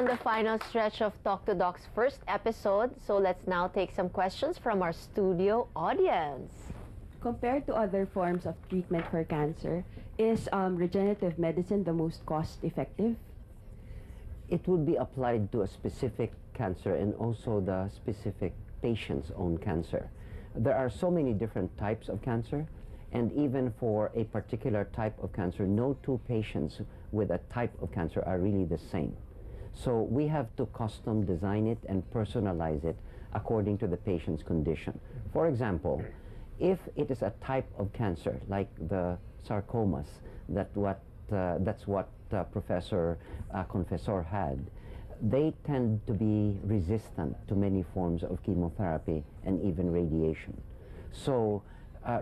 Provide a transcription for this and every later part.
on the final stretch of Talk to Doc's first episode, so let's now take some questions from our studio audience. Compared to other forms of treatment for cancer, is regenerative medicine the most cost-effective? It would be applied to a specific cancer and also the specific patient's own cancer. There are so many different types of cancer, and even for a particular type of cancer, no two patients with a type of cancer are really the same. So we have to custom design it and personalize it according to the patient's condition. For example, if it is a type of cancer like the sarcomas, that's what Professor Confessor had, they tend to be resistant to many forms of chemotherapy and even radiation. So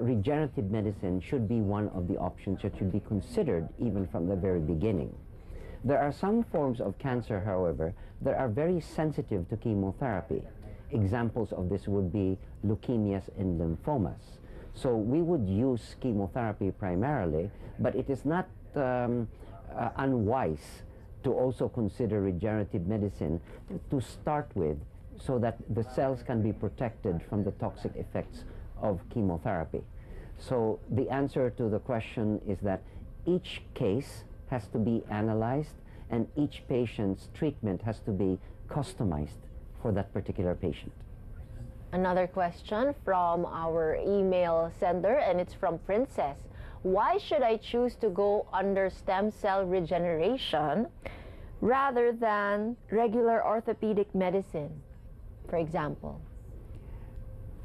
regenerative medicine should be one of the options that should be considered even from the very beginning. There are some forms of cancer, however, that are very sensitive to chemotherapy. Examples of this would be leukemias and lymphomas. So we would use chemotherapy primarily, but it is not unwise to also consider regenerative medicine to start with, so that the cells can be protected from the toxic effects of chemotherapy. So the answer to the question is that each case has to be analyzed and each patient's treatment has to be customized for that particular patient. Another question from our email sender, and it's from Princess. Why should I choose to go under stem cell regeneration rather than regular orthopedic medicine, for example?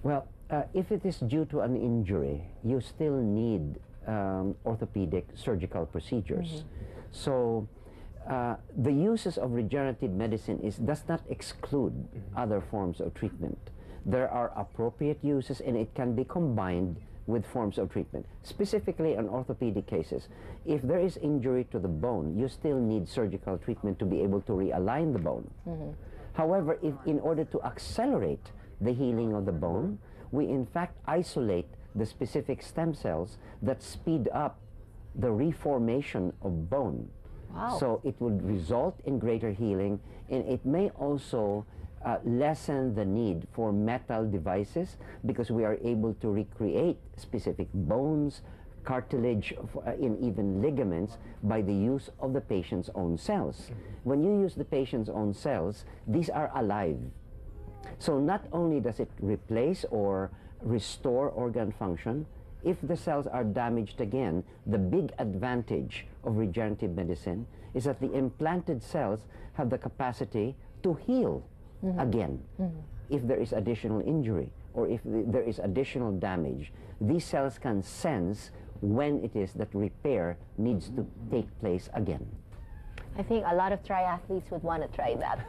Well, if it is due to an injury, you still need orthopedic surgical procedures. So the uses of regenerative medicine does not exclude other forms of treatment. There are appropriate uses and it can be combined with forms of treatment. Specifically in orthopedic cases, if there is injury to the bone, you still need surgical treatment to be able to realign the bone. However, if in order to accelerate the healing of the bone, we in fact isolate the specific stem cells that speed up the reformation of bone. Wow. So it would result in greater healing, and it may also lessen the need for metal devices, because we are able to recreate specific bones, cartilage, and even ligaments by the use of the patient's own cells. When you use the patient's own cells, these are alive. So not only does it replace or restore organ function, if the cells are damaged again, the big advantage of regenerative medicine is that the implanted cells have the capacity to heal again. If there is additional injury or if there is additional damage, these cells can sense when it is that repair needs to take place again. I think a lot of triathletes would want to try that.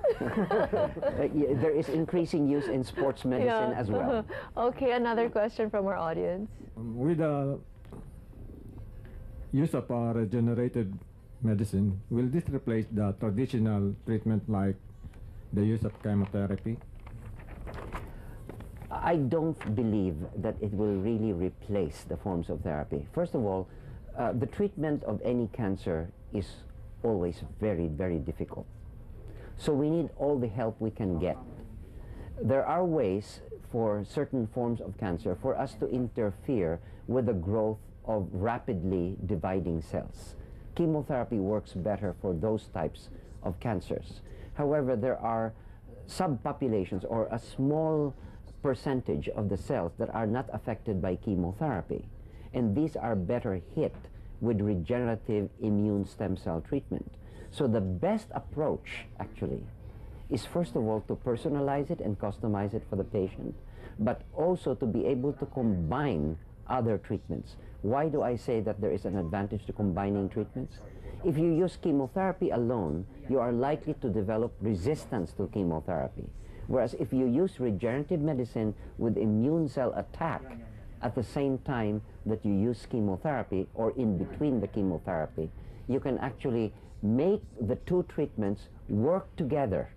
There is increasing use in sports medicine as well. Okay, another question from our audience. With the use of regenerative medicine, will this replace the traditional treatment like the use of chemotherapy? I don't believe that it will really replace the forms of therapy. First of all, the treatment of any cancer is always very, very difficult. So we need all the help we can get. There are ways for certain forms of cancer for us to interfere with the growth of rapidly dividing cells. Chemotherapy works better for those types of cancers. However, there are subpopulations or a small percentage of the cells that are not affected by chemotherapy, and these are better hit with regenerative immune stem cell treatment. So the best approach actually is, first of all, to personalize it and customize it for the patient, but also to be able to combine other treatments. Why do I say that there is an advantage to combining treatments? If you use chemotherapy alone, you are likely to develop resistance to chemotherapy. Whereas if you use regenerative medicine with immune cell attack at the same time that you use chemotherapy or in between the chemotherapy, you can actually make the two treatments work together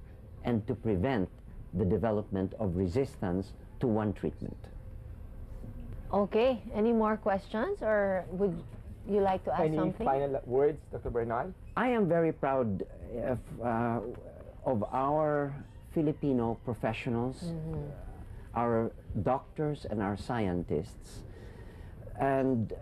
and to prevent the development of resistance to one treatment. Okay, any more questions, or would you like to ask something? Any final words, Dr. Bernal? I am very proud of our Filipino professionals, our doctors and our scientists, and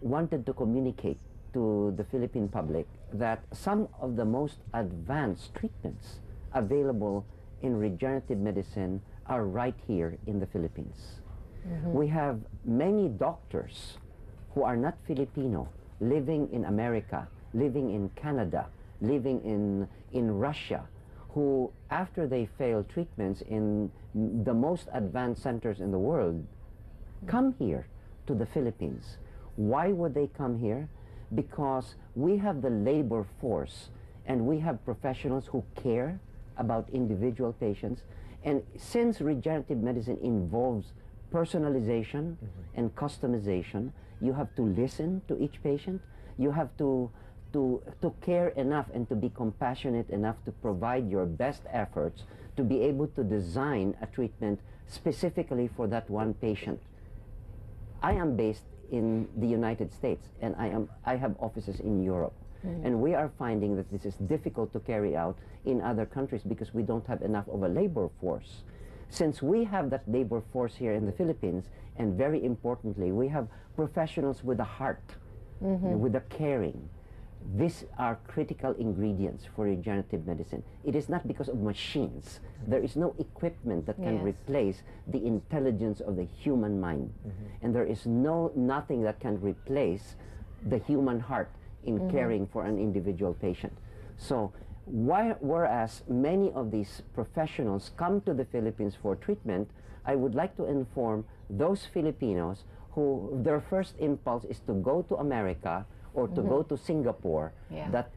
wanted to communicate to the Philippine public that some of the most advanced treatments available in regenerative medicine are right here in the Philippines. We have many doctors who are not Filipino, living in America, living in Canada, living in Russia, who, after they fail treatments in the most advanced centers in the world, come here to the Philippines. Why would they come here? Because we have the labor force and we have professionals who care about individual patients. And since regenerative medicine involves personalization and customization, you have to listen to each patient. You have to care enough and to be compassionate enough to provide your best efforts to be able to design a treatment specifically for that one patient. I am based in the United States, and I have offices in Europe. And we are finding that this is difficult to carry out in other countries because we don't have enough of a labor force. Since we have that labor force here in the Philippines, and very importantly, we have professionals with a heart, with a caring. These are critical ingredients for regenerative medicine. It is not because of machines. There is no equipment that can replace the intelligence of the human mind. And there is nothing that can replace the human heart in caring for an individual patient. So whereas many of these professionals come to the Philippines for treatment, I would like to inform those Filipinos who their first impulse is to go to America or to go to Singapore, that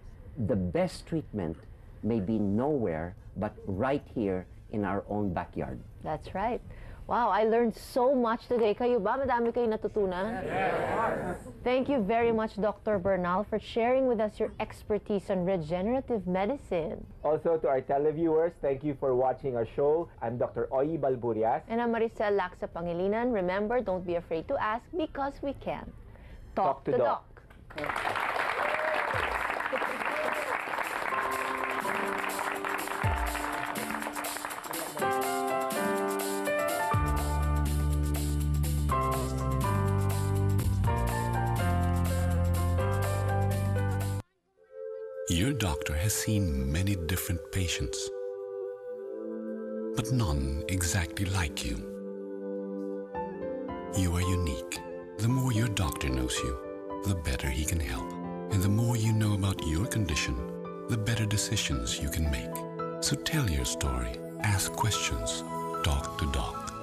the best treatment may be nowhere but right here in our own backyard. That's right. Wow, I learned so much today. Kayo ba? Madami kayo natutunan? Yes. Thank you very much, Dr. Bernal, for sharing with us your expertise on regenerative medicine. Also, to our televiewers, thank you for watching our show. I'm Dr. Oyi Balburias. And I'm Maricel Laksa Pangilinan. Remember, don't be afraid to ask because we can. Talk to Doc. Your doctor has seen many different patients, but none exactly like you. You are unique. The more your doctor knows you, the better he can help. And the more you know about your condition, the better decisions you can make. So tell your story, ask questions, talk to doc.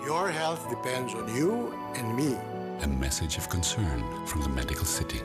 Your health depends on you and me. A message of concern from the Medical City.